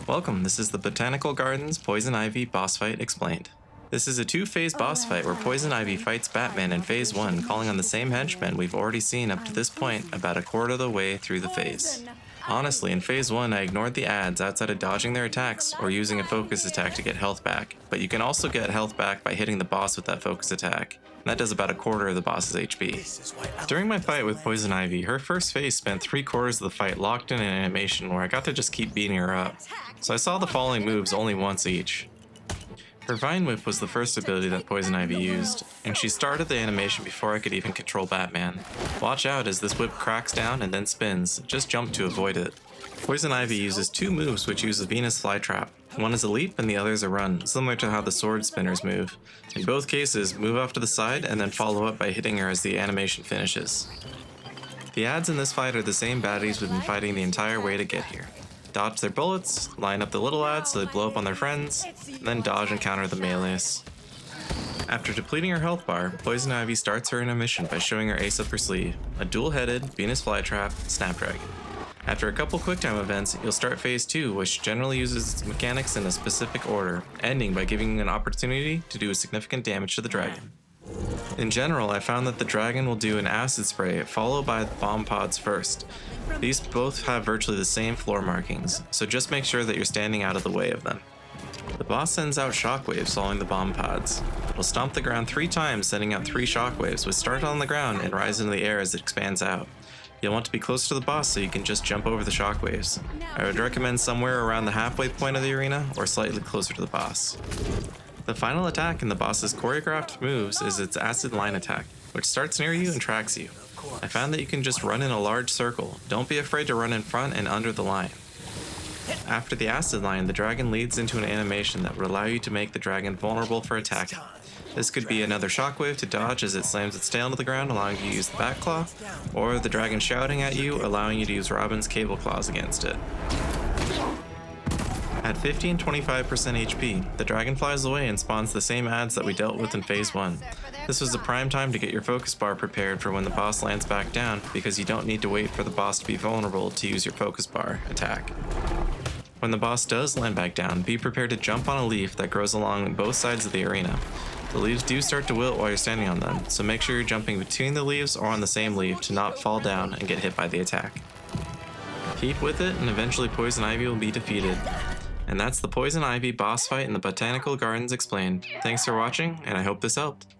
Welcome, this is the Botanical Gardens Poison Ivy boss fight explained. This is a two-phase boss fight where Poison Ivy fights Batman in phase 1, calling on the same henchmen we've already seen up to this point about a quarter of the way through the phase. Honestly, in phase 1 I ignored the ads outside of dodging their attacks or using a focus attack to get health back, but you can also get health back by hitting the boss with that focus attack. That does about a quarter of the boss's HP. During my fight with Poison Ivy, her first phase spent 3/4 of the fight locked in an animation where I got to just keep beating her up, so I saw the following moves only once each. Her Vine Whip was the first ability that Poison Ivy used, and she started the animation before I could even control Batman. Watch out as this whip cracks down and then spins, just jump to avoid it. Poison Ivy uses two moves which use the Venus Flytrap. One is a leap and the other is a run, similar to how the sword spinners move. In both cases, move off to the side and then follow up by hitting her as the animation finishes. The ads in this fight are the same baddies we've been fighting the entire way to get here. Dodge their bullets, line up the little ads so they blow up on their friends, then dodge and counter the melees. After depleting her health bar, Poison Ivy starts her intermission by showing her ace up her sleeve, a dual-headed Venus Flytrap Snapdragon. After a couple quicktime events, you'll start phase 2, which generally uses its mechanics in a specific order, ending by giving you an opportunity to do significant damage to the dragon. In general, I found that the dragon will do an acid spray followed by the bomb pods first. These both have virtually the same floor markings, so just make sure that you're standing out of the way of them. The boss sends out shockwaves following the bomb pods. It'll stomp the ground 3 times, sending out 3 shockwaves, which start on the ground and rise into the air as it expands out. You'll want to be close to the boss so you can just jump over the shockwaves. I would recommend somewhere around the halfway point of the arena or slightly closer to the boss. The final attack in the boss's choreographed moves is its acid line attack, which starts near you and tracks you. I found that you can just run in a large circle. Don't be afraid to run in front and under the line. After the acid line, the dragon leads into an animation that will allow you to make the dragon vulnerable for attacking. This could be another shockwave to dodge as it slams its tail into the ground, allowing you to use the back claw, or the dragon shouting at you, allowing you to use Robin's cable claws against it. At 50 and 25% HP, the dragon flies away and spawns the same ads that we dealt with in phase 1. This was the prime time to get your focus bar prepared for when the boss lands back down, because you don't need to wait for the boss to be vulnerable to use your focus bar attack. When the boss does land back down, be prepared to jump on a leaf that grows along both sides of the arena. The leaves do start to wilt while you're standing on them, so make sure you're jumping between the leaves or on the same leaf to not fall down and get hit by the attack. Keep with it and eventually Poison Ivy will be defeated. And that's the Poison Ivy boss fight in the Botanical Gardens explained. Thanks for watching, and I hope this helped.